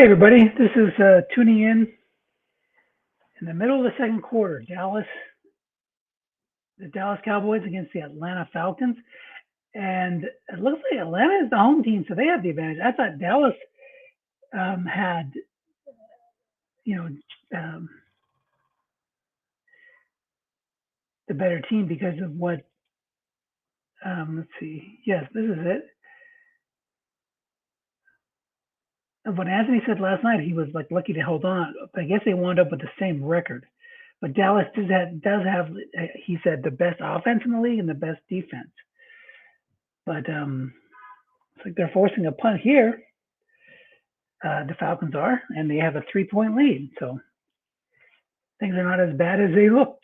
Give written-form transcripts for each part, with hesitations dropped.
Hey everybody, this is tuning in the middle of the second quarter. The Dallas Cowboys against the Atlanta Falcons, and it looks like Atlanta is the home team, so they have the advantage. I thought Dallas had, you know, um, the better team because of what. Let's see. Yes, this is it. Of what Anthony said last night, he was like lucky to hold on. I guess they wound up with the same record. But Dallas does have, he said, the best offense in the league and the best defense. But it's like they're forcing a punt here. The Falcons are, and they have a 3-point lead. So things are not as bad as they look.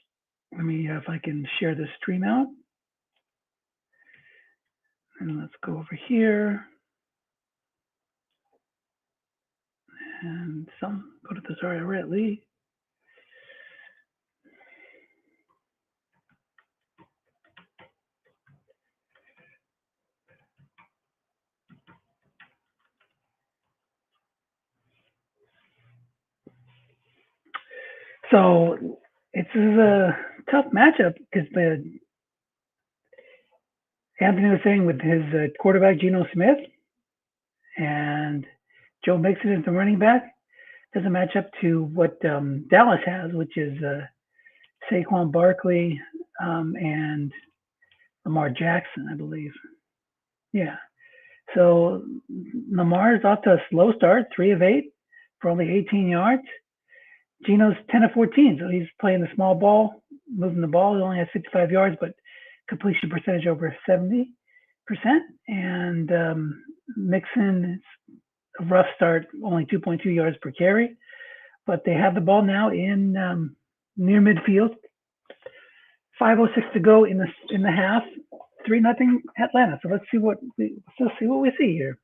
Let me, if I can share the stream out. And let's go over here. And go to the Red League. So it's a tough matchup because Anthony was saying with his quarterback Geno Smith and Joe Mixon as the running back doesn't match up to what Dallas has, which is Saquon Barkley and Lamar Jackson, I believe. Yeah. So Lamar's off to a slow start, 3 of 8 for only 18 yards. Geno's 10 of 14, so he's playing the small ball, moving the ball. He only has 55 yards, but completion percentage over 70%. And Mixon, a rough start, only 2.2 yards per carry. But they have the ball now in near midfield. 5:06 to go in the half. 3-0 Atlanta. So let's see what we see here.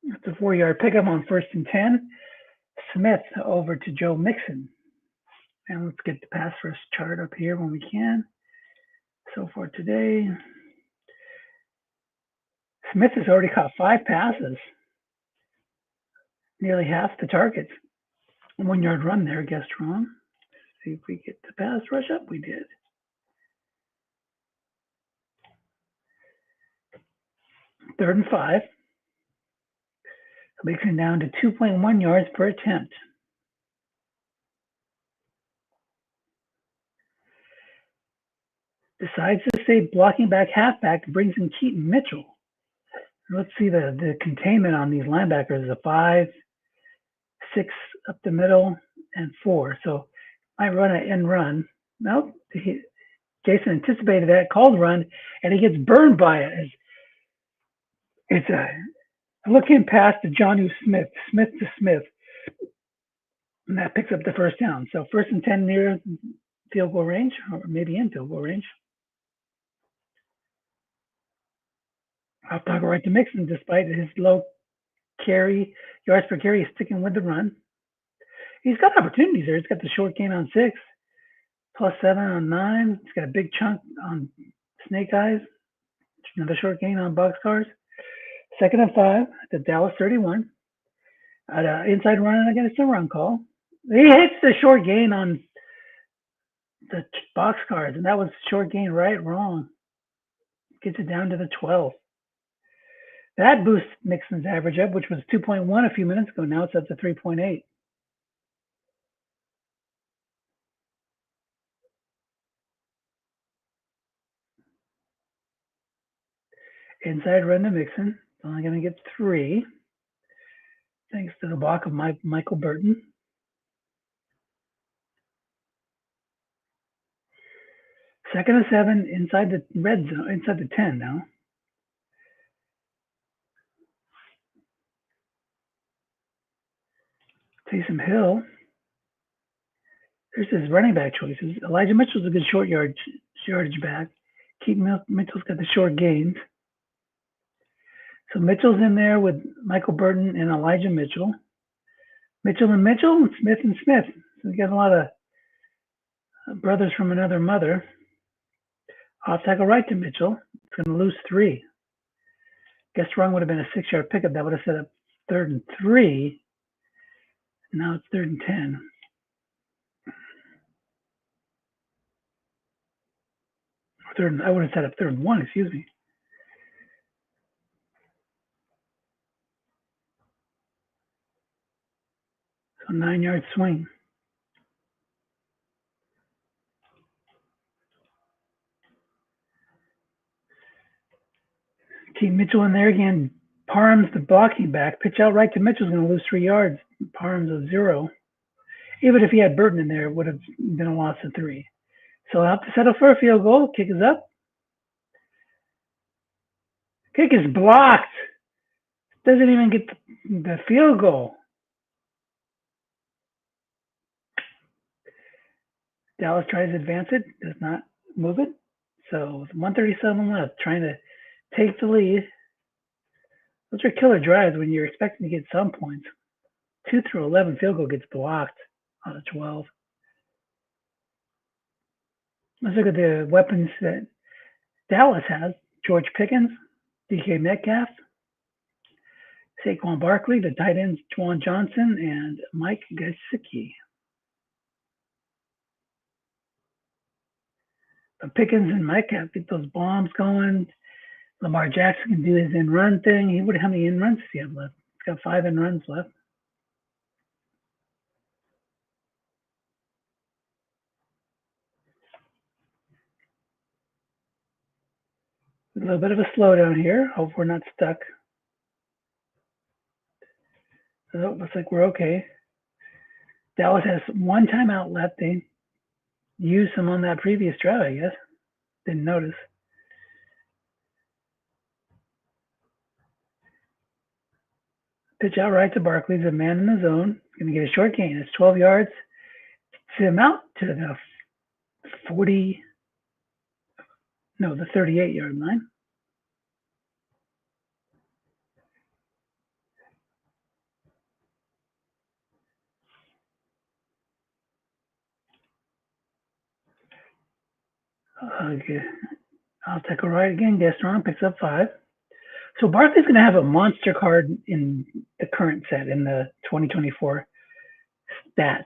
It's a 4-yard pickup on 1st and 10. Smith over to Joe Mixon. And let's get the pass first chart up here when we can. So far today, Smith has already caught 5 passes, nearly half the targets. 1-yard run there, guessed wrong. See if we get the pass rush up. We did. Third and 5. Mixing down to 2.1 yards per attempt. Decides to stay blocking back halfback, brings in Keaton Mitchell. Let's see the containment on these linebackers is a 5, 6 up the middle, and 4. So I run an end run. Nope. Jason anticipated that, called run, and he gets burned by it. It's a looking pass to Jonnu Smith to Smith, and that picks up the first down. So 1st and 10 near field goal range, or maybe in field goal range. I'll talk right to Mixon, despite his low yards per carry, he's sticking with the run. He's got opportunities there. He's got the short gain on 6, +7 on 9. He's got a big chunk on Snake Eyes, another short gain on Boxcars. 2nd and 5 at the Dallas 31. Inside run against the run call. He hits the short gain on the Boxcars, and that was short gain wrong. Gets it down to the 12. That boosts Mixon's average up, which was 2.1 a few minutes ago. Now it's up to 3.8. Inside run to Mixon. Only going to get 3. Thanks to the block of Michael Burton. 2nd and 7 inside the red zone, inside the 10 now. Taysom Hill. There's his running back choices. Elijah Mitchell's a good yardage back. Keaton Mitchell's got the short gains. So Mitchell's in there with Michael Burton and Elijah Mitchell. Mitchell and Mitchell, and Smith and Smith. So we got a lot of brothers from another mother. Off tackle right to Mitchell. It's going to lose 3. Guess wrong would have been a 6-yard pickup. That would have set up 3rd and 3. Now it's 3rd and 10. I would have set up 3rd and 1, excuse me. So 9-yard swing. Keep Mitchell in there again. Parham's the blocking back. Pitch out right to Mitchell's going to lose 3 yards. Parham's a 0. Even if he had Burton in there, it would have been a loss of 3. So I'll have to settle for a field goal. Kick is up. Kick is blocked. Doesn't even get the field goal. Dallas tries to advance it. Does not move it. So with 1:37 left, trying to take the lead. Those are killer drives when you're expecting to get some points. 2 through 11 field goal gets blocked out of 12. Let's look at the weapons that Dallas has. George Pickens, DK Metcalf, Saquon Barkley, the tight ends Juwan Johnson, and Mike Gesicki. But Pickens and Metcalf get those bombs going. Lamar Jackson can do his in-run thing. How many in-runs does he have left? He's got 5 in-runs left. A little bit of a slowdown here. Hope we're not stuck. So it looks like we're okay. Dallas has 1 timeout left. They used some on that previous drive, I guess. Didn't notice. Pitch out right to Barkley. He's a man in the zone. Going to get a short gain. It's 12 yards. To him out to the 38-yard line. Okay. I'll take a right again. Gaston picks up 5. So Barkley's going to have a monster card in the current set, in the 2024 stats.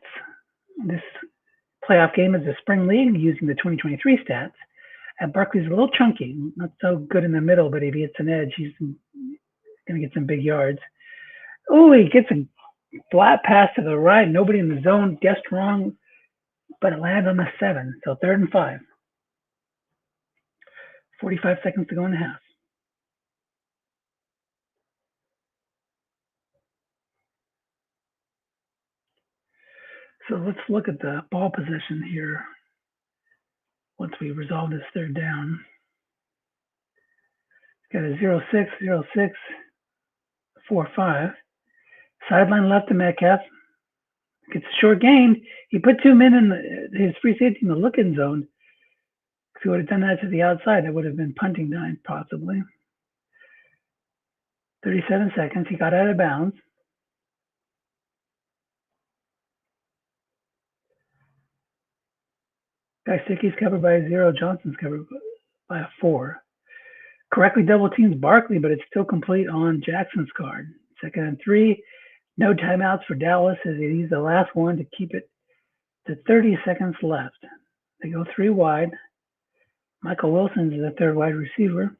This playoff game is a spring league using the 2023 stats. And Barkley's a little chunky, not so good in the middle, but if he hits an edge, he's going to get some big yards. Oh, he gets a flat pass to the right. Nobody in the zone, guessed wrong, but it lands on the 7. So 3rd and 5. 45 seconds to go in the half. So let's look at the ball possession here once we resolve this 3rd down. Got a 0-6, 0-6, 4-5. Sideline left to Metcalf. Gets a short gain. He put 2 men in his free safety in the look-in zone. If he would have done that to the outside, that would have been punting time, possibly. 37 seconds. He got out of bounds. Gesicki's covered by a 0. Johnson's covered by a 4. Correctly double teams Barkley, but it's still complete on Jackson's card. 2nd and 3. No timeouts for Dallas as he's the last one to keep it to 30 seconds left. They go 3 wide. Michael Wilson is the 3rd wide receiver.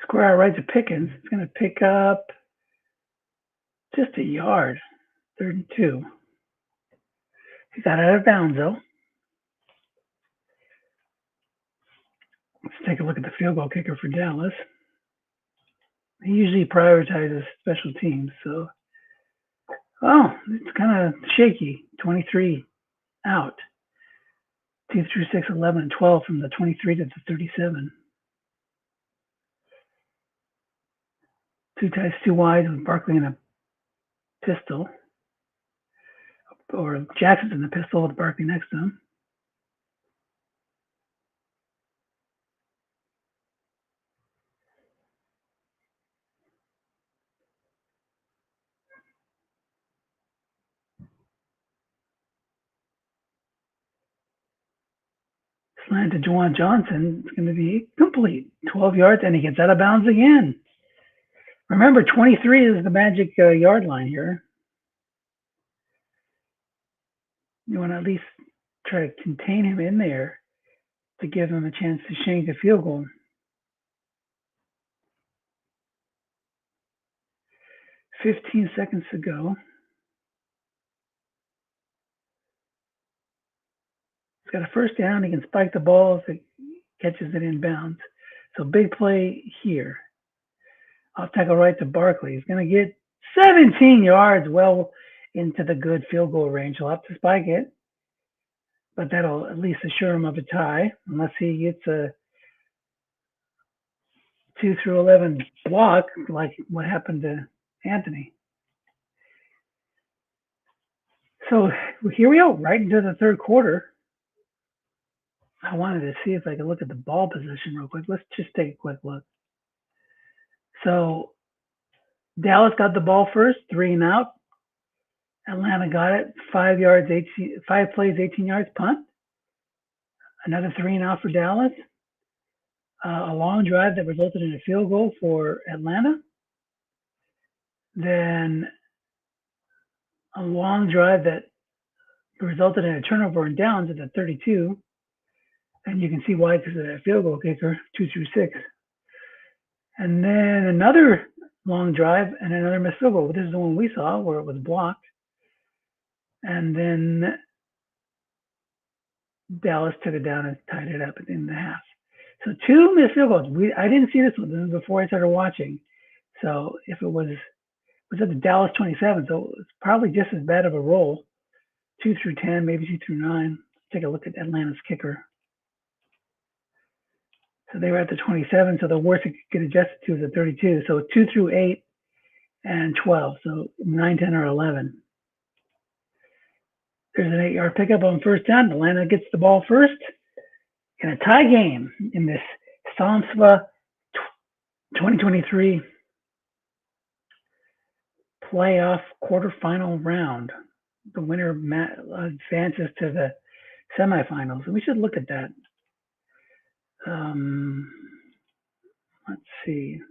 Square out right to Pickens. It's going to pick up just a yard. 3rd and 2. He got out of bounds, though. Let's take a look at the field goal kicker for Dallas. He usually prioritizes special teams, so. Oh, it's kind of shaky. 23 out. 2 through 6, 11, and 12 from the 23 to the 37. 2 ties, 2 wide with Barkley in a pistol. Or Jackson's in the pistol with Barkley next to him. Slant to Juwan Johnson. It's going to be complete. 12 yards, and he gets out of bounds again. Remember, 23 is the magic yard line here. You want to at least try to contain him in there to give him a chance to shank a field goal. 15 seconds to go. He's got a first down. He can spike the ball if it catches it in bounds. So big play here. Off tackle right to Barkley. He's going to get 17 yards, well into the good field goal range. He'll have to spike it, but that'll at least assure him of a tie, unless he gets a 2 through 11 block, like what happened to Anthony. So here we go, right into the third quarter. I wanted to see if I could look at the ball position real quick. Let's just take a quick look. So Dallas got the ball first, 3 and out. Atlanta got it, 5 plays, 18 yards, punt. Another 3 and out for Dallas. A long drive that resulted in a field goal for Atlanta. Then a long drive that resulted in a turnover and downs at the 32. And you can see why, because of that field goal kicker, 2 through 6. And then another long drive and another missed field goal. This is the one we saw where it was blocked. And then Dallas took it down and tied it up at the end of the half. So 2 missed field goals. I didn't see this one. This was before I started watching. So if it was at the Dallas 27, so it's probably just as bad of a roll. 2 through 10, maybe 2 through 9. Let's take a look at Atlanta's kicker. So they were at the 27, so the worst it could get adjusted to is the 32. So 2 through 8 and 12. So 9, 10, or 11. There's an 8-yard pickup on first down. Atlanta gets the ball first in a tie game in this SOMSFA 2023 playoff quarterfinal round. The winner advances to the semifinals. And we should look at that. Let's see.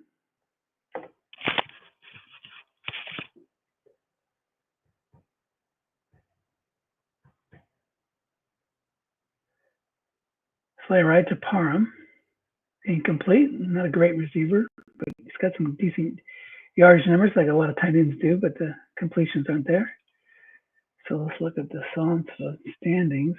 Play right to Parham. Incomplete. Not a great receiver, but he's got some decent yardage numbers like a lot of tight ends do, but the completions aren't there. So let's look at the SOMSFA standings.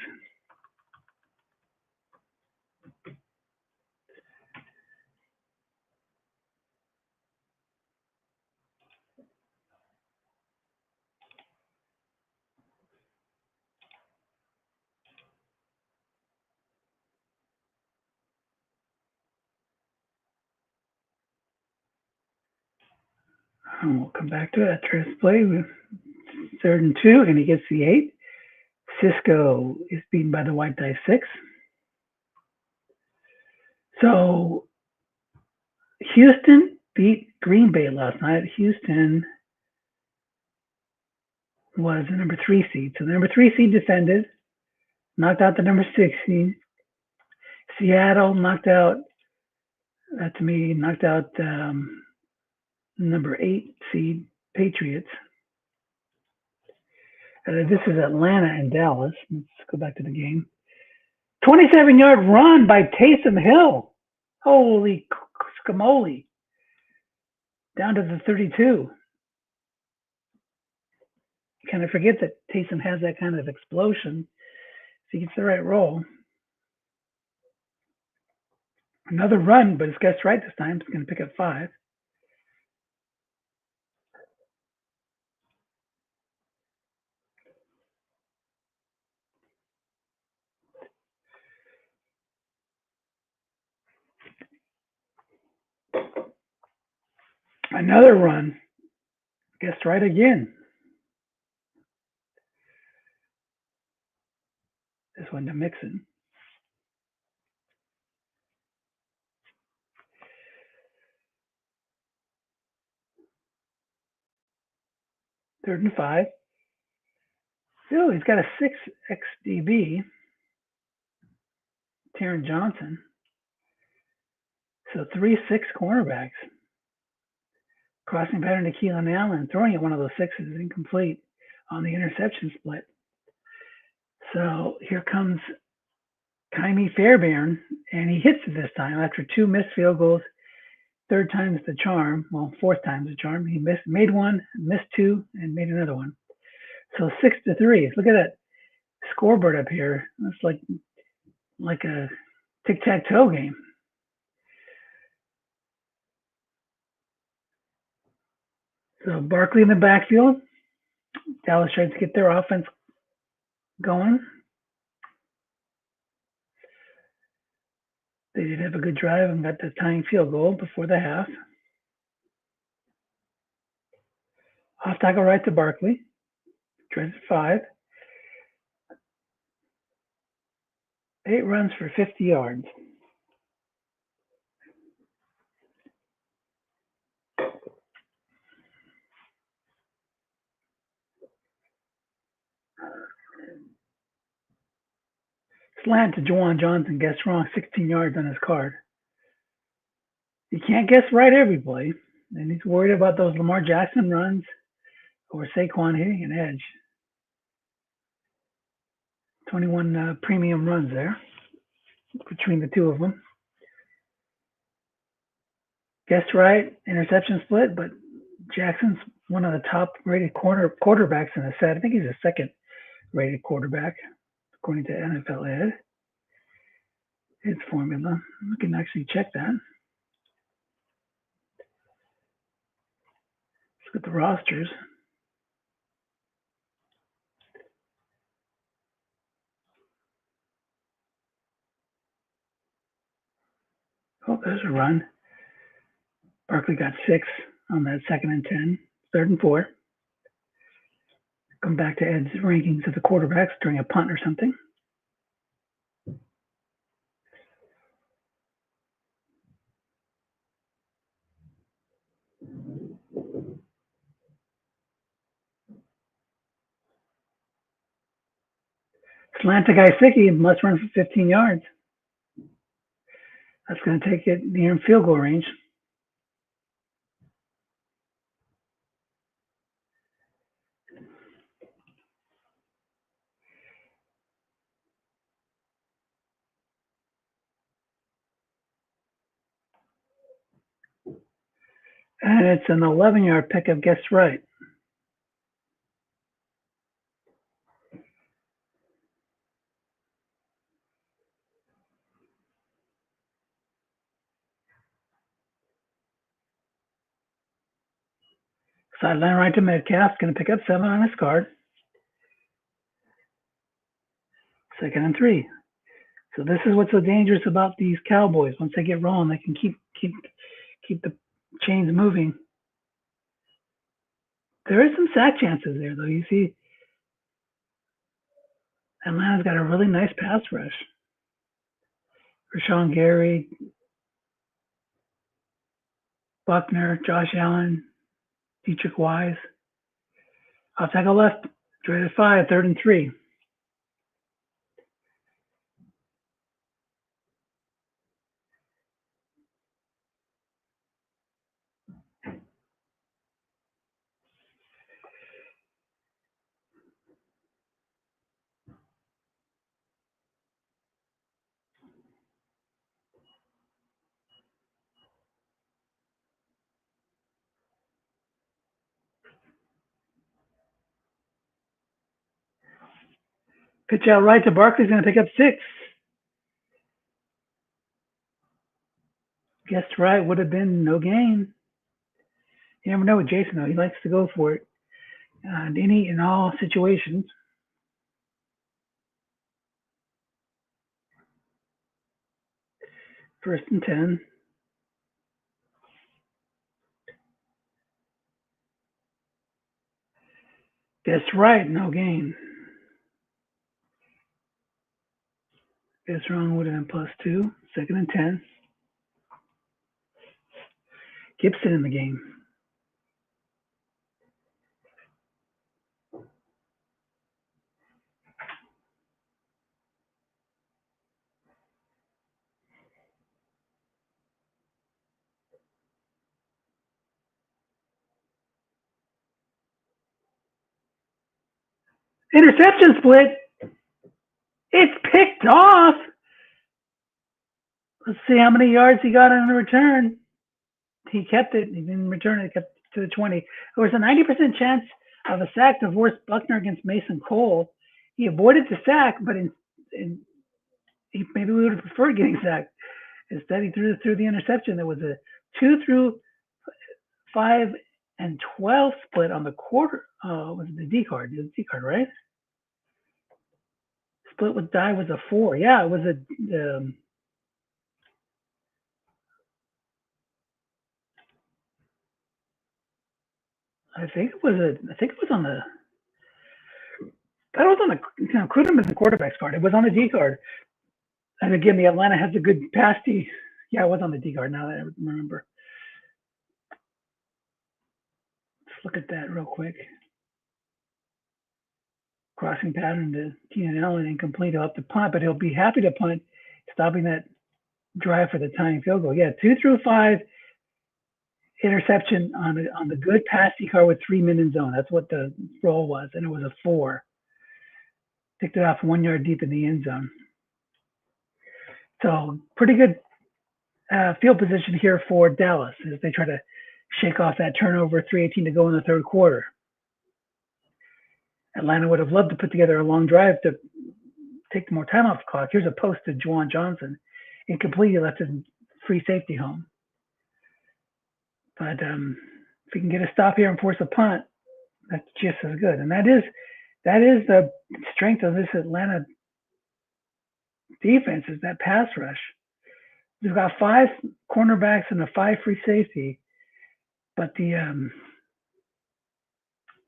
And we'll come back to it after his play. 3rd and 2, and he gets the 8. Cisco is beaten by the white dice 6. So Houston beat Green Bay last night. Houston was the number 3 seed. So the number 3 seed defended, knocked out the number 6 seed. Seattle knocked out number 8 seed Patriots. This is Atlanta and Dallas. Let's go back to the game. 27-yard run by Taysom Hill. Holy scamoli. Down to the 32. You kind of forget that Taysom has that kind of explosion if he gets the right roll. Another run, but it's guessed right this time. It's going to pick up 5. Another run. Guessed right again. This one to Mixon. Third and 5. Still, he's got a 6 xDB. Taron Johnson. So 3-6 cornerbacks. Crossing pattern to Keelan Allen, throwing at one of those sixes, incomplete on the interception split. So here comes Kymie Fairbairn, and he hits it this time after 2 missed field goals. Third time's the charm. Well, fourth time's the charm. He made one, missed 2, and made another one. So 6-3. Look at that scoreboard up here. It's like a tic-tac-toe game. So Barkley in the backfield. Dallas tries to get their offense going. They did have a good drive and got the tying field goal before the half. Off tackle right to Barkley. Tries at 5. 8 runs for 50 yards. Slant to Juwan Johnson, guessed wrong, 16 yards on his card. You can't guess right every play, and he's worried about those Lamar Jackson runs or Saquon hitting an edge. 21 premium runs there between the two of them. Guessed right, interception split, but Jackson's one of the top rated quarterbacks in the set. I think he's a second rated quarterback, according to NFL Ed. His formula. We can actually check that. Let's look at the rosters. Oh, there's a run. Barkley got 6 on that 2nd and 10, 3rd and 4. Come back to Ed's rankings of the quarterbacks during a punt or something. Slant to Gesicki must run for 15 yards. That's going to take it near field goal range. And it's an 11-yard pickup, guessed right. Sideline right to Metcalf, going to pick up 7 on his card. 2nd and 3. So this is what's so dangerous about these Cowboys. Once they get rolling, they can keep the chains moving. There is some sack chances there, though. You see, Atlanta's got a really nice pass rush. Rashawn Gary, Buckner, Josh Allen, Dietrich Wise. Off tackle left, straight at 5, 3rd and 3. Pitch out right to Barkley's going to pick up 6. Guessed right, would have been no gain. You never know with Jason, though. He likes to go for it in all situations. 1st and 10. Guessed right, no gain. Guessed wrong would have been +2. 2nd and 10. Gibson in the game. Interception split. It's picked off. Let's see how many yards he got on the return. He kept it. He didn't return it. He kept it to the 20. There was a 90% chance of a sack to force Buckner against Mason Cole. He avoided the sack, but he maybe we would have preferred getting sacked. Instead, he threw the interception. There was a 2 through 5 and 12 split on the quarter. Was it the D card? It was the D card, right? Split with die was a 4. Yeah, it was a. I think it was on the. That was on the. Could have been the quarterback's card. It was on the D card. And again, the Atlanta has a good pass D. Yeah, it was on the D card. Now that I remember. Let's look at that real quick. Crossing pattern to Keenan Allen, incomplete. He'll have to punt, but he'll be happy to punt, stopping that drive for the tying field goal. Yeah, 2 through 5 interception on the good pass D card with 3 men in zone. That's what the roll was, and it was a 4. Picked it off 1 yard deep in the end zone. So pretty good field position here for Dallas as they try to shake off that turnover. 3:18 to go in the third quarter. Atlanta would have loved to put together a long drive to take more time off the clock. Here's a post to Juwan Johnson. Incomplete. He left his free safety home. But if we can get a stop here and force a punt, that's just as good. And that is the strength of this Atlanta defense, is that pass rush. We've got 5 cornerbacks and a 5 free safety, but the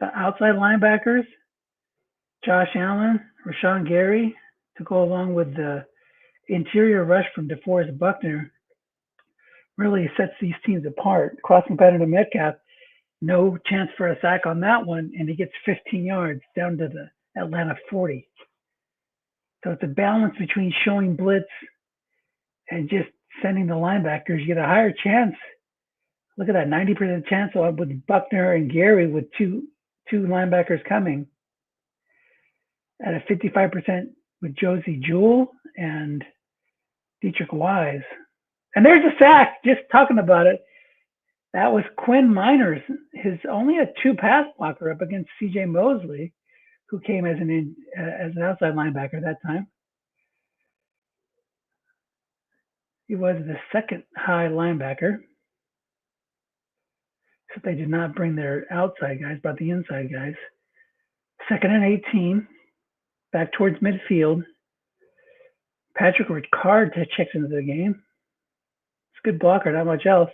outside linebackers, Josh Allen, Rashawn Gary, to go along with the interior rush from DeForest Buckner, really sets these teams apart. Crossing pattern to Metcalf, no chance for a sack on that one, and he gets 15 yards down to the Atlanta 40. So it's a balance between showing blitz and just sending the linebackers. You get a higher chance. Look at that, 90% chance with Buckner and Gary with two linebackers coming. At a 55% with Josie Jewell and Dietrich Wise. And there's a sack, just talking about it. That was Quinn Miners, his only a 2 pass blocker up against C.J. Mosley, who came as an outside linebacker that time. He was the second high linebacker. So they did not bring their outside guys, brought the inside guys. 2nd and 18, back towards midfield. Patrick Ricard checks into the game. It's a good blocker, not much else.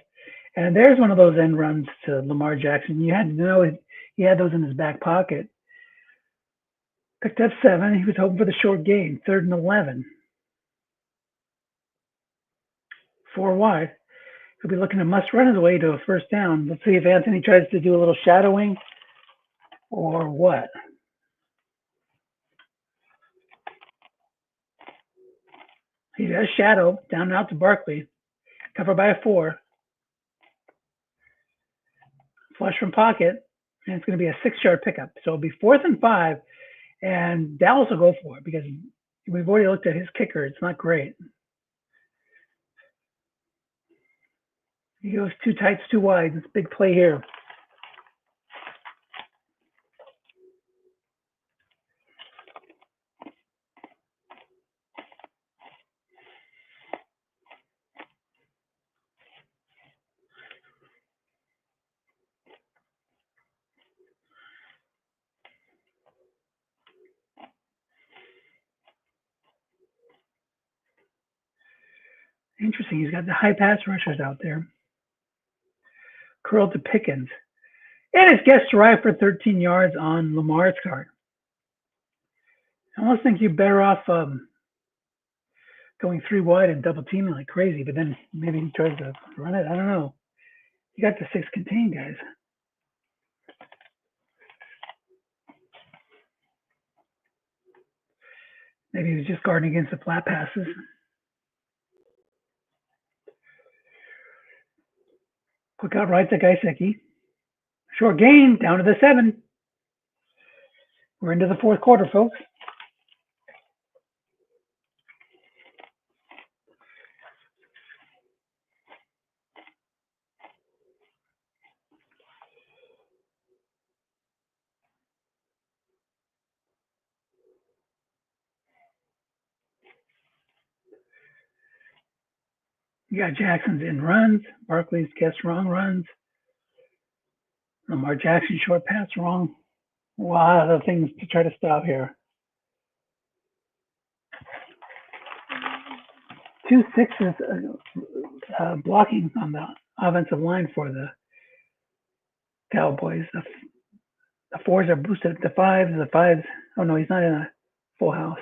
And there's one of those end runs to Lamar Jackson. You had to know he had those in his back pocket. Picked up 7. He was hoping for the short gain. 3rd and 11. 4 wide. He'll be looking to must run his way to a first down. Let's see if Anthony tries to do a little shadowing or what. He does shadow down and out to Barkley. Covered by a 4. Flush from pocket. And it's going to be a 6-yard pickup. So it'll be 4th and 5. And Dallas will go for it because we've already looked at his kicker. It's not great. He goes 2 tights, 2 wide. It's a big play here. Interesting. He's got the high pass rushers out there. Curled to Pickens. And it's guessed right for 13 yards on Lamar's card. I almost think you're better off going 3 wide and double teaming like crazy, but then maybe he tries to run it. I don't know. You got the 6 contained guys. Maybe he was just guarding against the flat passes. Quick out right to Gaiseki. Short gain down to the 7. We're into the fourth quarter, folks. You got Jackson's in runs, Barkley's guess wrong runs, Lamar Jackson short pass wrong. A lot of things to try to stop here. 2 6s blocking on the offensive line for the Cowboys. The 4s are boosted up to 5s. The 5s, oh no, he's not in a full house.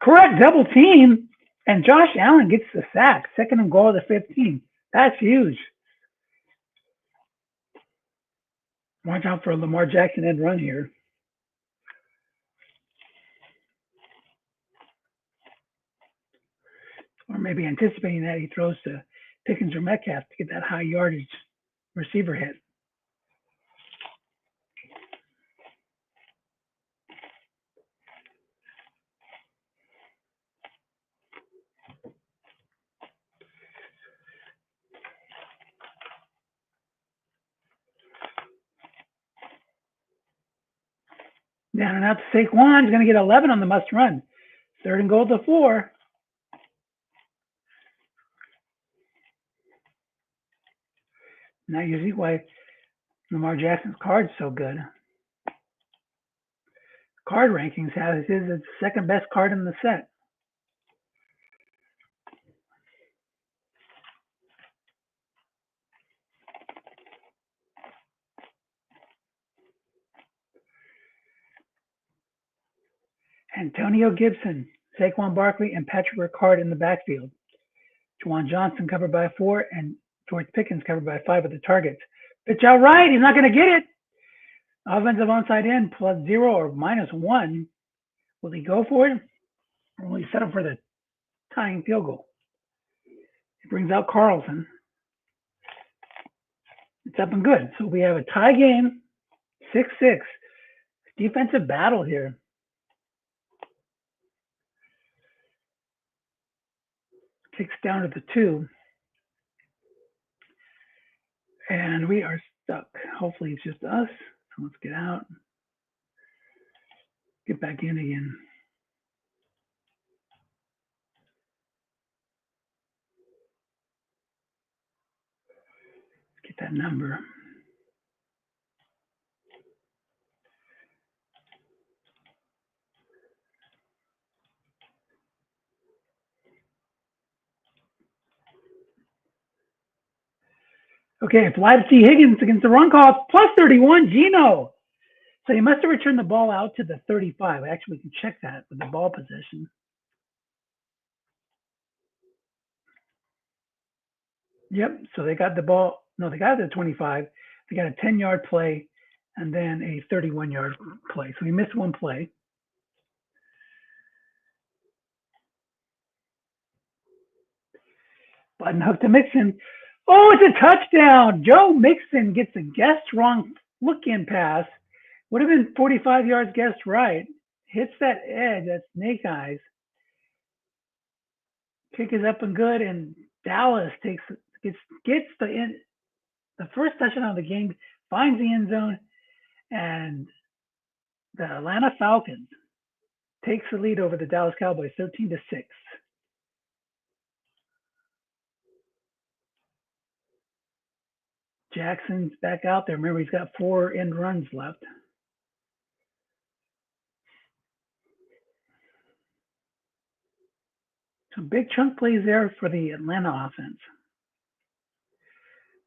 Correct, double team. And Josh Allen gets the sack. 2nd and goal of the 15. That's huge. Watch out for Lamar Jackson end run here. Or maybe anticipating that he throws to Pickens or Metcalf to get that high yardage receiver hit. Down and out to Saquon. He's going to get 11 on the must run. 3rd and goal to 4. Now you see why Lamar Jackson's card's so good. Card rankings has his the 2nd best card in the set. Antonio Gibson, Saquon Barkley, and Patrick Ricard in the backfield. Juwan Johnson covered by 4, and George Pickens covered by 5 of the targets. Pitch out right. He's not going to get it. Offensive onside end +0 or -1. Will he go for it? Or will he settle for the tying field goal? He brings out Carlson. It's up and good. So we have a tie game, 6-6. Defensive battle here. Kicks down to the 2. And we are stuck. Hopefully it's just us. So let's get out. Get back in again. Let's get that number. Okay, it's live T. Higgins against the run call. +31, Gino. So he must have returned the ball out to the 35. Actually, we can check that with the ball position. Yep, so they got the ball. No, they got it at 25. They got a 10-yard play and then a 31-yard play. So he missed one play. Button hook to Mixon. Oh, it's a touchdown. Joe Mixon gets a guessed wrong look-in pass. Would have been 45 yards guessed right. Hits that edge, that snake eyes. Kick is up and good, and Dallas gets the first touchdown of the game, finds the end zone, and the Atlanta Falcons takes the lead over the Dallas Cowboys, 13-6. Jackson's back out there. Remember, he's got 4 end runs left. Some big chunk plays there for the Atlanta offense.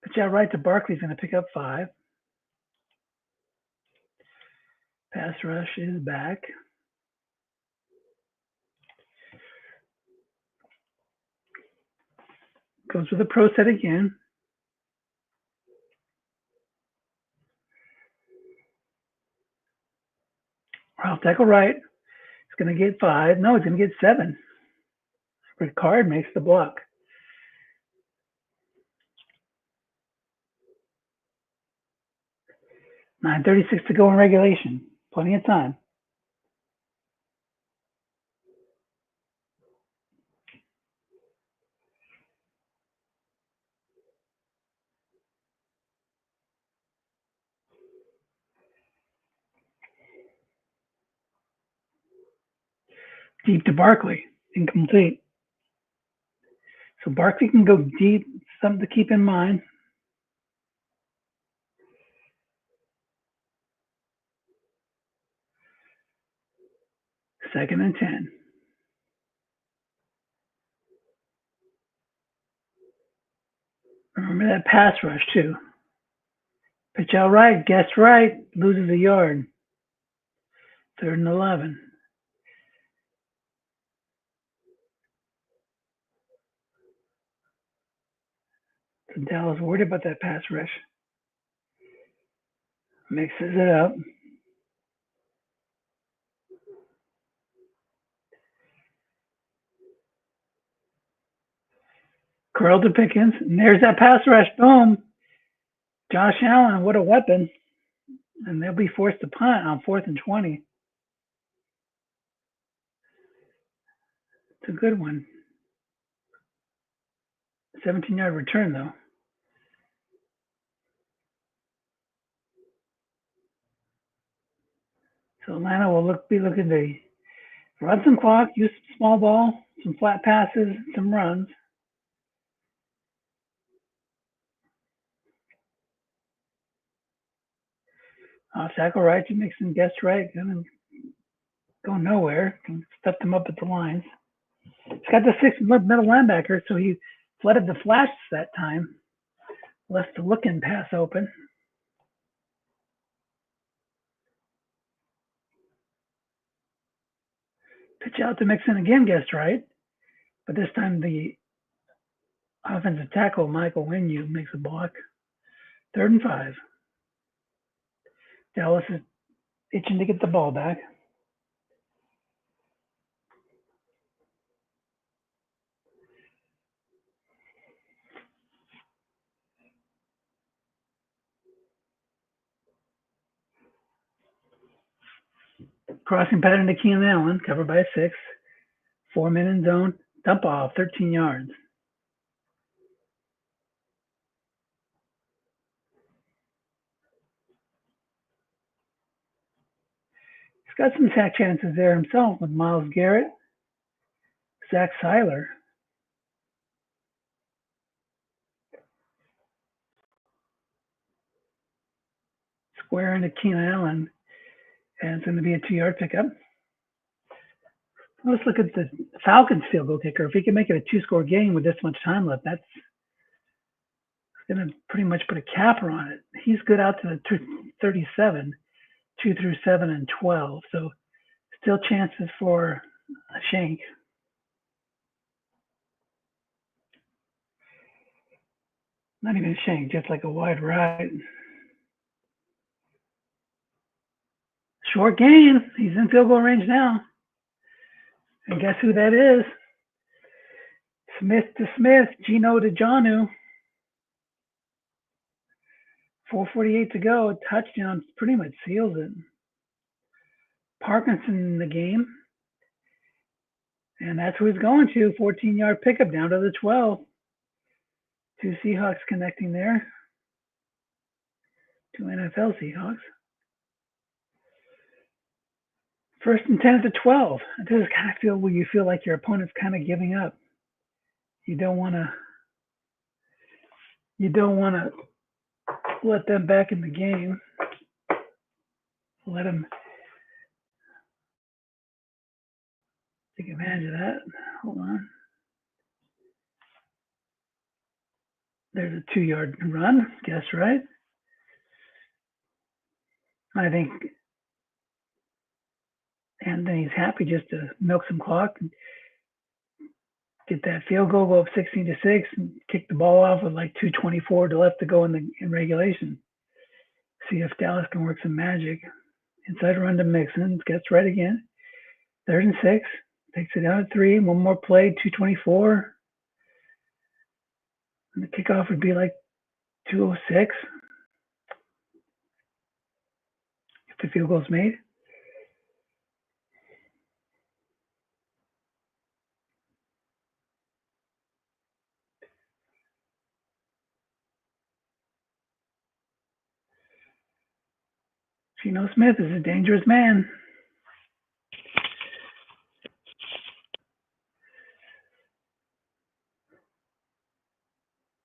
Pitch out right to Barkley's going to pick up 5. Pass rush is back. Goes with a pro set again. Ralph tackle right. He's going to get 5. No, he's going to get 7. Ricard makes the block. 9:36 to go in regulation. Plenty of time. Deep to Barkley. Incomplete. So Barkley can go deep. Something to keep in mind. Second and 10. Remember that pass rush, too. Pitch out right, guess right, loses a yard. Third and 11. So Dallas worried about that pass rush. Mixes it up. Curl to Pickens. And there's that pass rush. Boom. Josh Allen, what a weapon. And they'll be forced to punt on 4th and 20. It's a good one. 17-yard return, though. So Atlanta will be looking to run some clock, use some small ball, some flat passes, some runs. Off tackle right, you make some guess right, gonna go nowhere. Can stuff them up at the lines. He's got the 6 middle linebacker, so he flooded the flash that time. Left the look-in pass open. Pitch out to Mixon again, guessed right. But this time the offensive tackle, Michael Winu, makes a block. 3rd and 5. Dallas is itching to get the ball back. Crossing pattern to Keenan Allen, covered by a 6. 4-man in zone, dump off, 13 yards. He's got some sack chances there himself with Myles Garrett, Zach Seiler. Square into Keenan Allen, and it's going to be a 2-yard pickup. Let's look at the Falcons field goal kicker. If he can make it a 2-score game with this much time left, that's going to pretty much put a capper on it. He's good out to the 37, 2 through 7 and 12. So still chances for a shank. Not even a shank, just like a wide right. Short gain. He's in field goal range now. And guess who that is? Smith to Smith, Gino to Jonu. 4:48 to go. Touchdown pretty much seals it. Parkinson in the game. And that's who he's going to. 14-yard pickup down to the 12. 2 Seahawks connecting there. 2 NFL Seahawks. 1st and 10 at the 12. This is kind of feel where you feel like your opponent's kind of giving up. You don't want to let them back in the game. Let them take advantage of that. Hold on. There's a 2-yard run. Guess right. I think Anthony's happy just to milk some clock and get that field goal, go up 16-6, and kick the ball off with like 2:24 to left to go in regulation. See if Dallas can work some magic. Inside run to Mixon, gets right again. 3rd and 6, takes it down at 3. One more play, 2:24. And the kickoff would be like 2:06. the field goal's made. Geno Smith is a dangerous man.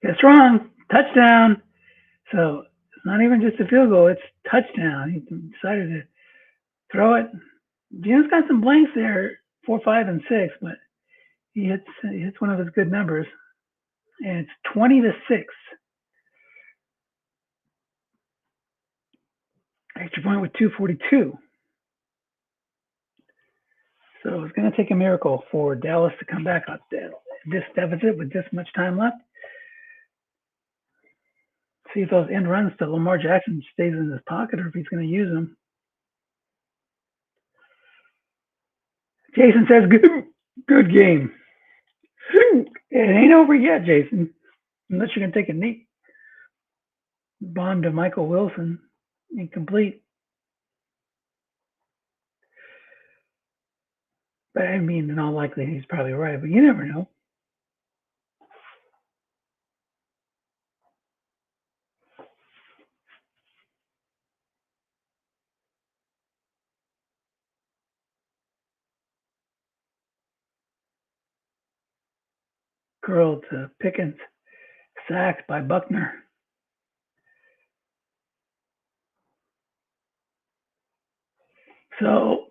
It's wrong. Touchdown. So it's not even just a field goal, it's touchdown. He decided to throw it. Geno's got some blanks there, 4, 5, and 6, but he hits one of his good numbers. And it's 20-6. Extra point with 2:42. So it's going to take a miracle for Dallas to come back up this deficit with this much time left. See if those end runs to Lamar Jackson stays in his pocket or if he's going to use them. Jason says, good game. It ain't over yet, Jason, unless you're going to take a knee. Bomb to Michael Wilson. Incomplete. But I mean, in all likelihood, he's probably right, but you never know. Curl to Pickens. Sacked by Buckner. So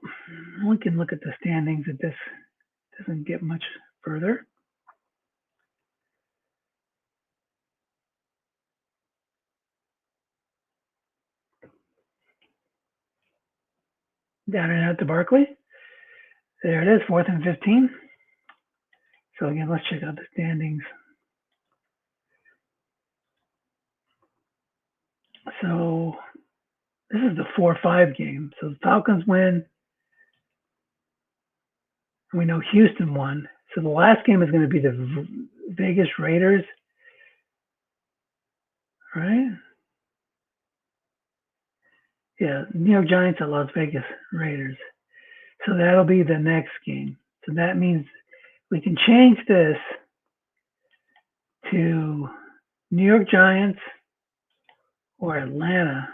we can look at the standings if this doesn't get much further. Down and out to Barkley. There it is, 4th and 15. So again, let's check out the standings. So this is the 4-5 game. So the Falcons win. We know Houston won. So the last game is going to be the Vegas Raiders, right? Yeah, New York Giants at Las Vegas Raiders. So that'll be the next game. So that means we can change this to New York Giants or Atlanta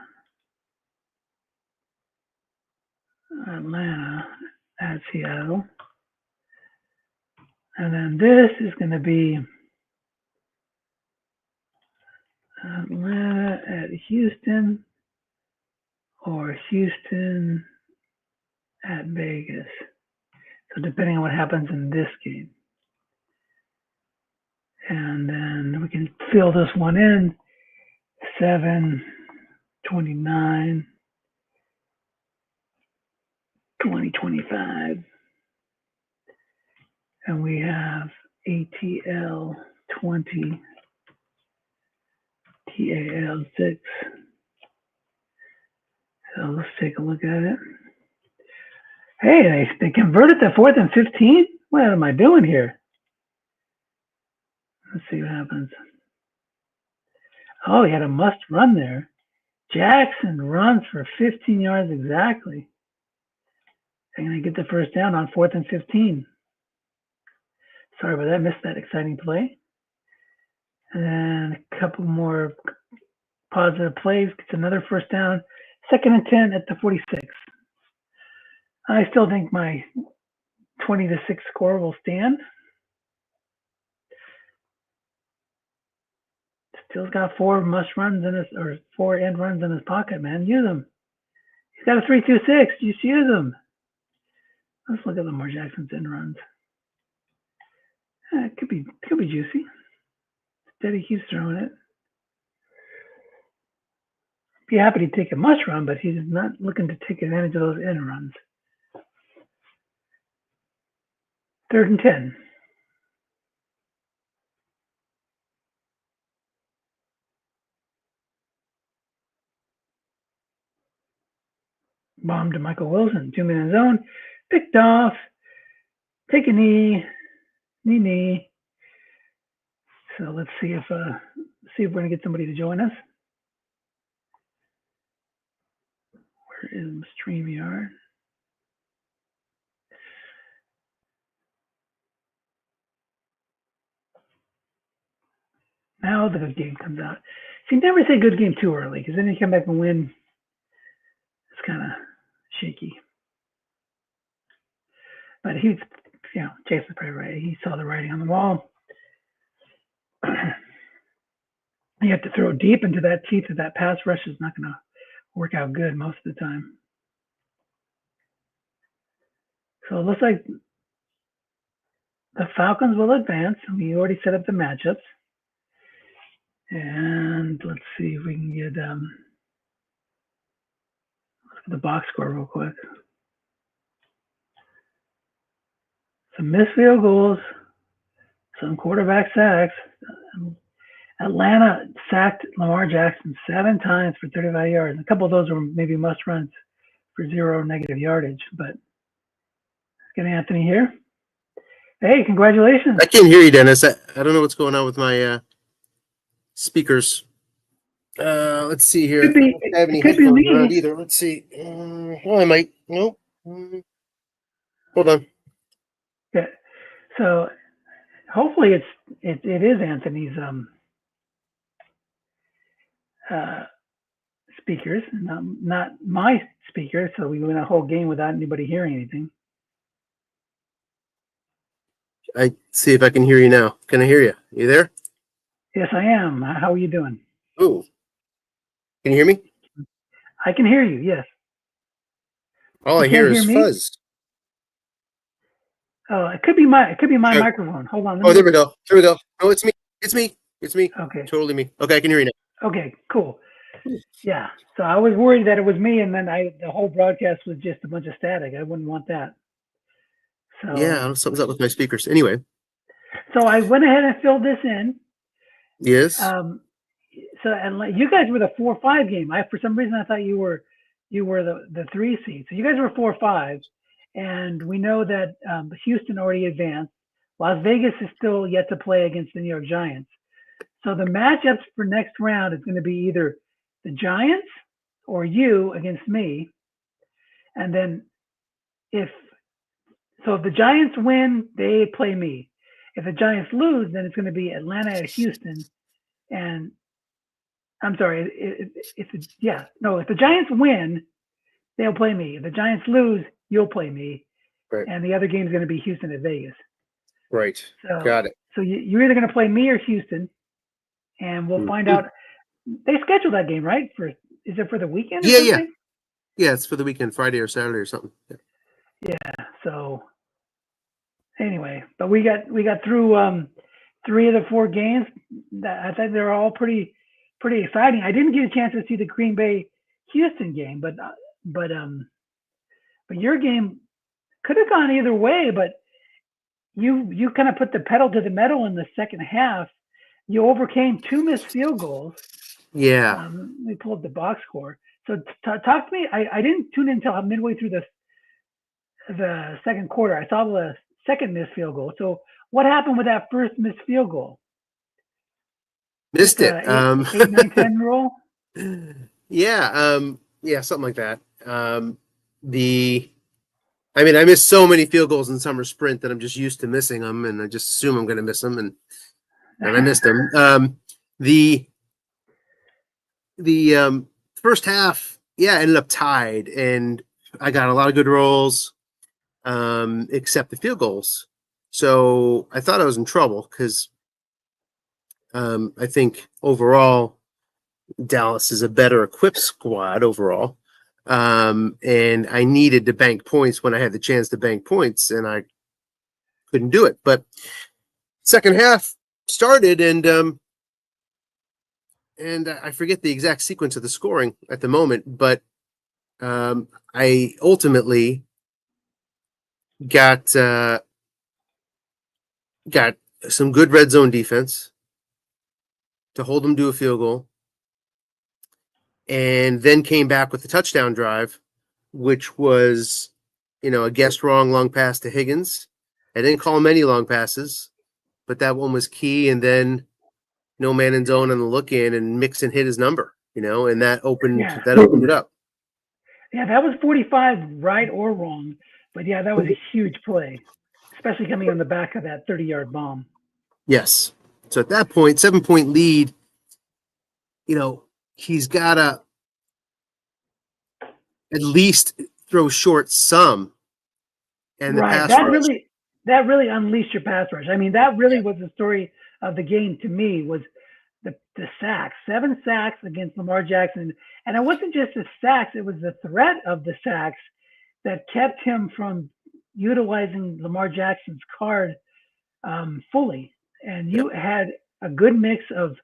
at Seattle. And then this is going to be Atlanta at Houston or Houston at Vegas. So depending on what happens in this game. And then we can fill this one in. 7, 29, 20, 25. And we have ATL 20, TAL 6. So let's take a look at it. Hey, they converted to 4th and 15? What am I doing here? Let's see what happens. Oh, he had a must run there. Jackson runs for 15 yards exactly. They're going to get the first down on 4th and 15. Sorry about that. Missed that exciting play. And then a couple more positive plays. Gets another first down. 2nd and 10 at the 46. I still think my 20-6 score will stand. Still's got 4 must runs in his, or 4 end runs in his pocket, man. Use them. He's got a 3-2-6. Just use them. Let's look at Lamar Jackson's end runs. It could be juicy. Steady keeps throwing it. Be happy to take a must run, but he's not looking to take advantage of those end runs. 3rd and 10. Bomb to Michael Wilson. 2-minute zone. Picked off. Take a knee. Knee. So let's see if we're gonna get somebody to join us. Where is StreamYard? Now the good game comes out. See, never say good game too early, because then you come back and win. It's kind of shaky. But he's, Jason's probably right. He saw the writing on the wall. You have to throw deep into that teeth of that pass rush is not going to work out good most of the time. So it looks like the Falcons will advance. We already set up the matchups. And let's see if we can get let's get the box score real quick. Some missed field goals, some quarterback sacks. Atlanta sacked Lamar Jackson 7 times for 35 yards. A couple of those were maybe must runs for 0 negative yardage. But let's get Anthony here. Hey, congratulations. I can't hear you, Dennis. I don't know what's going on with my speakers. Let's see here. I don't have any headphones around either. Let's see. I might. Nope. Hold on. Yeah. So hopefully it is Anthony's speakers, not my speakers. So we went a whole game without anybody hearing anything. I see if I can hear you now. Can I hear you? You there? Yes, I am. How are you doing? Oh, can you hear me? I can hear you. Yes. All I hear is fuzz. Oh, it could be my microphone. Hold on. There we go. There we go. Oh, it's me. It's me. It's me. Okay. Totally me. Okay, I can hear you now. Okay, cool. Yeah. So I was worried that it was me, and then the whole broadcast was just a bunch of static. I wouldn't want that. So yeah, something's up with my speakers. Anyway. So I went ahead and filled this in. Yes. So and you guys were the 4-5 game. For some reason I thought you were the 3 seed. So you guys were 4-5, and we know that Houston already advanced. Las Vegas is still yet to play against the New York Giants. So the matchups for next round is going to be either the Giants or you against me. And then if the Giants win, they play me. If the Giants lose, then it's going to be Atlanta at Houston. And I'm sorry, if the Giants win, they'll play me. If the Giants lose, you'll play me. Right. And the other game is going to be Houston at Vegas. Right. So, got it. So you're either going to play me or Houston, and we'll find out. They scheduled that game, right? Is it for the weekend? Or something? Yeah, it's for the weekend, Friday or Saturday or something. Yeah. So anyway, but we got through 3 of the 4 games. I think they're all pretty exciting. I didn't get a chance to see the Green Bay Houston game, but your game could have gone either way. But you kind of put the pedal to the metal in the second half. You overcame 2 missed field goals. Yeah. Let me pull up the box score. So talk to me. I didn't tune in until midway through the second quarter. I saw the second missed field goal. So what happened with that first missed field goal? Missed it. 8, 9, 10 roll? Yeah, something like that. I missed so many field goals in summer sprint that I'm just used to missing them, and I just assume I'm going to miss them, and I missed them. The first half, ended up tied, and I got a lot of good rolls, except the field goals. So I thought I was in trouble because I think overall Dallas is a better equipped squad overall. And I needed to bank points when I had the chance to bank points, and I couldn't do it. But second half started, and I forget the exact sequence of the scoring at the moment, but I ultimately got some good red zone defense to hold them to a field goal, and then came back with the touchdown drive, which was, a guessed wrong long pass to Higgins. I didn't call him any long passes, but that one was key. And then no man in zone on the look in, and Mixon hit his number, and that opened it up. Yeah, that was 45, right or wrong. But yeah, that was a huge play, especially coming on the back of that 30-yard bomb. Yes. So at that point, 7-point lead, he's got to at least throw short some, and the Right. pass rush. That really unleashed your pass rush. I mean, that really was the story of the game to me was the sacks. 7 sacks against Lamar Jackson. And it wasn't just the sacks, it was the threat of the sacks that kept him from utilizing Lamar Jackson's card fully. And you had a good mix of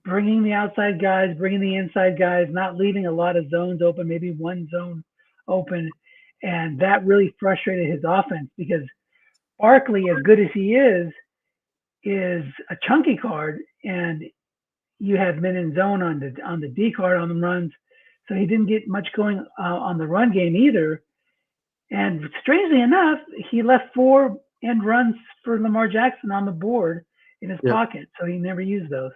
bringing the outside guys, bringing the inside guys, not leaving a lot of zones open, maybe one zone open. And that really frustrated his offense because Barkley, as good as he is a chunky card, and you have men in zone on the D card on the runs, so he didn't get much going on the run game either. And strangely enough, he left 4 end runs for Lamar Jackson on the board in his pocket, so he never used those.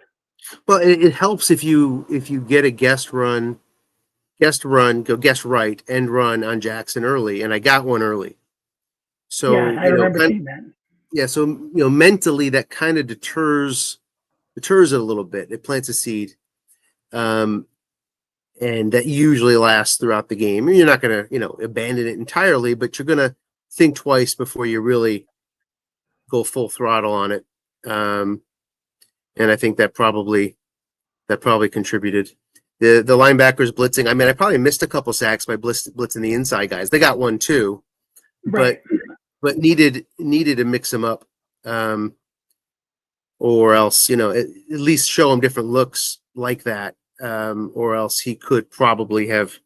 Well, it helps if you get a guest run, go guest right, end run on Jackson early, and I got one early. So yeah, I remember seeing that. Yeah, so mentally that kind of deters it a little bit. It plants a seed, and that usually lasts throughout the game. You're not going to abandon it entirely, but you're going to think twice before you really go full throttle on it. And I think that probably contributed. The linebackers blitzing. I mean, I probably missed a couple sacks by blitzing the inside guys. They got one too, right. but needed to mix them up, or else at least show them different looks like that, or else he could probably have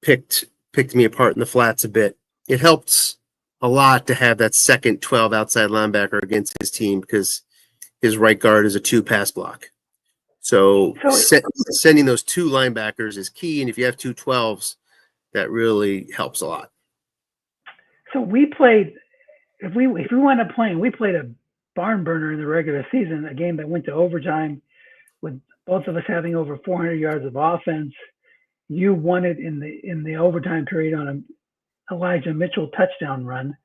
picked me apart in the flats a bit. It helps a lot to have that second 12 outside linebacker against his team because his right guard is a 2 pass block. So sending those 2 linebackers is key, and if you have 2 12s, that really helps a lot. So we played, if we wound up playing, we played a barn burner in the regular season, a game that went to overtime with both of us having over 400 yards of offense. You won it in the overtime period on an Elijah Mitchell touchdown run.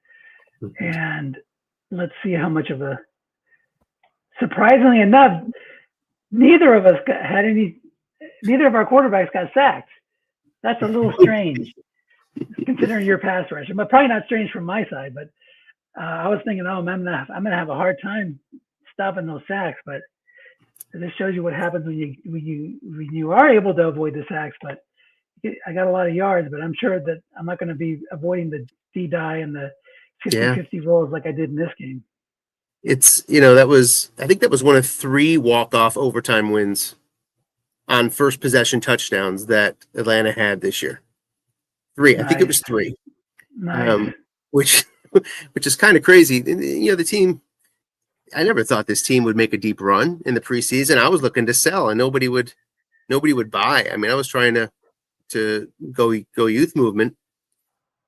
Mm-hmm. And let's see how much of a, surprisingly enough, neither of our quarterbacks got sacked. That's a little strange considering your pass rush, but probably not strange from my side. But I was thinking, I'm gonna have a hard time stopping those sacks. But this shows you what happens when you are able to avoid the sacks. But I got a lot of yards, but I'm sure that I'm not going to be avoiding the D-die and the 50-50 rolls like I did in this game. It's I think that was one of 3 walk-off overtime wins on first possession touchdowns that Atlanta had this year. 3, nice. I think it was 3. Nice. Which is kind of crazy. The team, I never thought this team would make a deep run in the preseason. I was looking to sell, and nobody would buy. I mean, I was trying to go youth movement,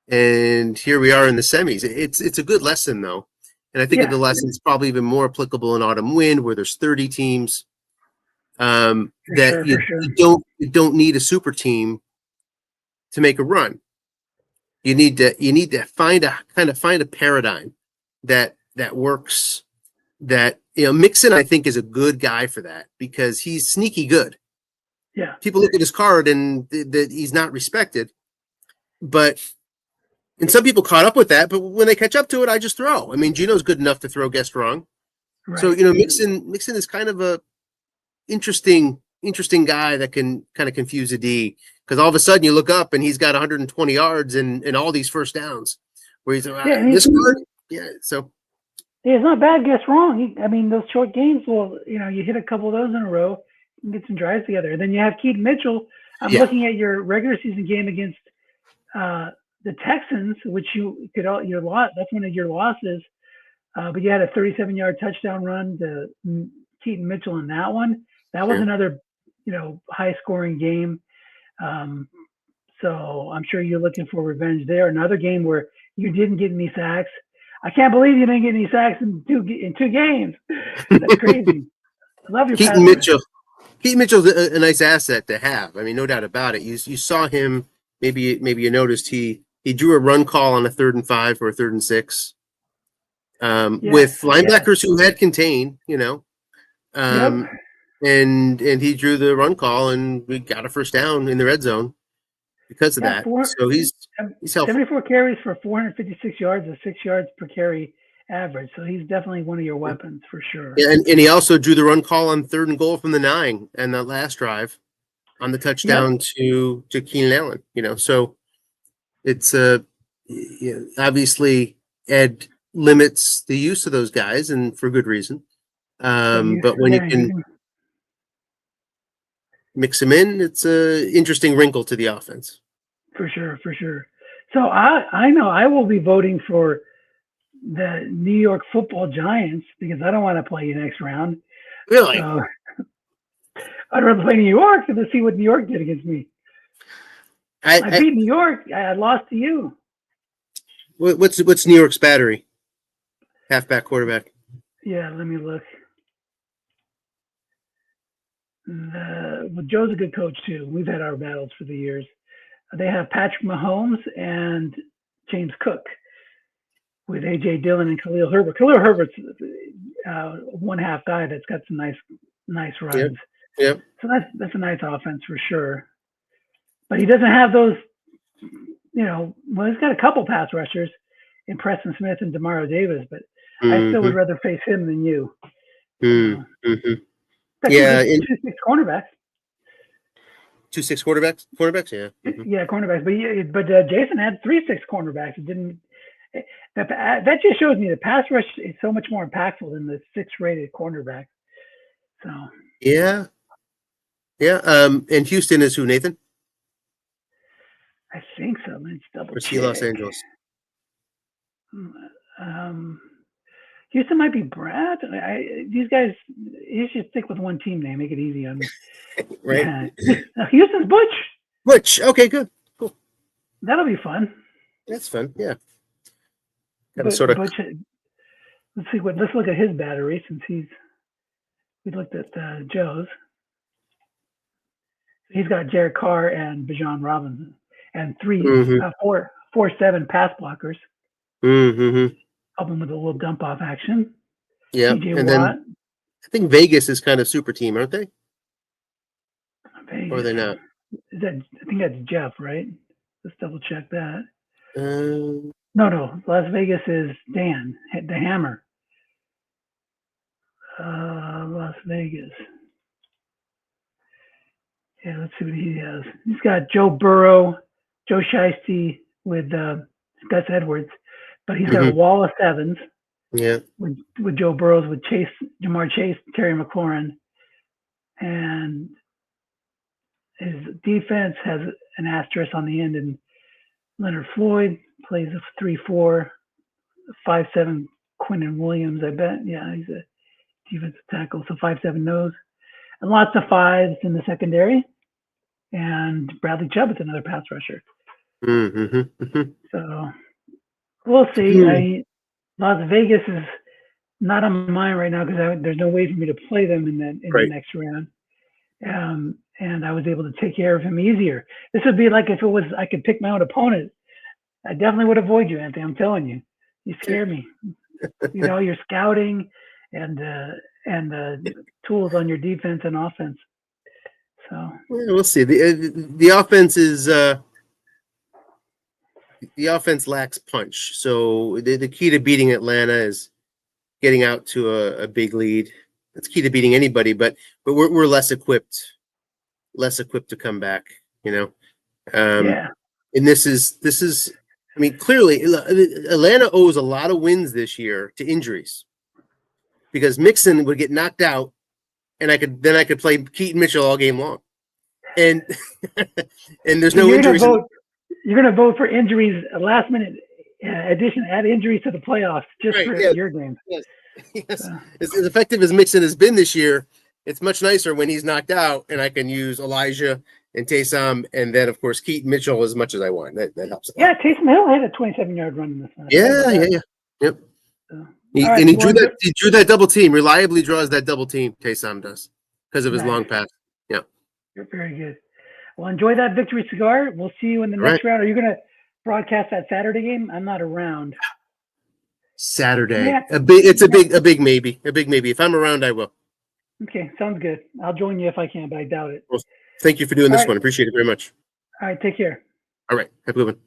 and here we are in the semis. It's a good lesson though, and I think the lesson is probably even more applicable in autumn wind where there's 30 teams. You don't need a super team to make a run. You need to find a paradigm that works. That Mixon, I think, is a good guy for that because he's sneaky good. Yeah, people look at his card and that he's not respected, and some people caught up with that. But when they catch up to it, I just throw. I mean, Gino's good enough to throw guessed wrong. Right. So Mixon is kind of a interesting guy that can kind of confuse a D because all of a sudden you look up and he's got 120 yards and all these first downs where he's this card. Yeah, so. Yeah, it's not bad. Guess wrong. Those short games. Well, you hit a couple of those in a row. Get some drives together. And then you have Keaton Mitchell. I'm looking at your regular season game against the Texans, which your loss. That's one of your losses. But you had a 37-yard touchdown run to Keaton Mitchell in that one. That was another, high-scoring game. So I'm sure you're looking for revenge there. Another game where you didn't get any sacks. I can't believe you didn't get any sacks in two games. That's crazy. I love your Keaton Mitchell's a nice asset to have. I mean, no doubt about it. You saw him maybe you noticed he drew a run call on a 3rd and 5 or a 3rd and 6, with linebackers who had contained, and he drew the run call, and we got a first down in the red zone because of that. So he's helpful. 74 carries for 456 yards, a 6 yards per carry average. So he's definitely one of your weapons for sure. Yeah, and he also drew the run call on 3rd and goal from the 9 and that last drive on the touchdown to Keenan Allen. So it's obviously Ed limits the use of those guys, and for good reason. But when you can mix them in, it's a interesting wrinkle to the offense. For sure. So I know I will be voting for the New York Football Giants because I don't want to play you next round. Really? So I'd rather play New York than to see what New York did against me. I beat New York. I lost to you. What's New York's battery? Halfback, quarterback. Yeah, let me look. Well, Joe's a good coach too. We've had our battles for the years. They have Patrick Mahomes and James Cook with A.J. Dillon and Khalil Herbert. Khalil Herbert's one half guy that's got some nice runs. Yep. So that's a nice offense for sure. But he doesn't have those, well, he's got a couple pass rushers in Preston Smith and Demario Davis, but I still would rather face him than you. Yeah. 2-6 cornerbacks. 2-6 quarterbacks? Yeah. Yeah, cornerbacks. But Jason had 3-6 cornerbacks. It didn't. That just shows me the pass rush is so much more impactful than the 6-rated cornerback. So. Yeah. And Houston is who, Nathan? I think so. Let's double check. Or is he Los Angeles? Houston might be Brad. These guys, you should stick with one team name. Make it easy on me. Right. Houston's Butch. Butch. Okay, good. Cool. That'll be fun. That's fun. Yeah. Butch, let's look at his battery since we looked at Joe's. He's got Jared Carr and Bijan Robinson and 4-7 pass blockers. Help him with a little dump off action. Yeah. And then I think Vegas is kind of super team, aren't they? Vegas. Or are they not? I think that's Jeff, right? Let's double check that. No. Las Vegas is Dan, the Hammer. Las Vegas. Yeah, let's see what he has. He's got Joe Burrow, Joe Shiesty with Gus Edwards, but he's got a wall of 7s. Yeah. With Joe Burrows, with Jamar Chase, Terry McLaurin, and his defense has an asterisk on the end, and Leonard Floyd plays a 3-4, 5-7 Quinton Williams, I bet. Yeah, he's a defensive tackle, so 5-7 nose. And lots of 5s in the secondary. And Bradley Chubb is another pass rusher. So we'll see. Las Vegas is not on my mind right now because there's no way for me to play them in the next round. And I was able to take care of him easier. This would be like if I could pick my own opponent. I definitely would avoid you, Anthony. I'm telling you. You scare me. Your scouting and tools on your defense and offense. So we'll see. The offense is the offense lacks punch. So the key to beating Atlanta is getting out to a big lead. It's key to beating anybody, but we're less equipped to come back. And this is. I mean, clearly, Atlanta owes a lot of wins this year to injuries because Mixon would get knocked out, and I could play Keaton Mitchell all game long, and there's no injuries. You're going to vote for injuries, a last minute addition, add injuries to the playoffs just for your game. Yes. As effective as Mixon has been this year, it's much nicer when he's knocked out, and I can use Elijah and Taysom, and then of course Keaton Mitchell as much as I want. That helps. Yeah, Taysom Hill had a 27-yard run in this one. Yep. He drew that double team. Reliably draws that double team. Taysom does because of his long pass. Yeah. You're very good. Well, enjoy that victory cigar. We'll see you in the All next right. round. Are you going to broadcast that Saturday game? I'm not around. Saturday. Yeah. It's a big maybe. A big maybe. If I'm around, I will. Okay, sounds good. I'll join you if I can, but I doubt it. Well, thank you for doing All this right. one. Appreciate it very much. All right, take care. All right. Have a good one.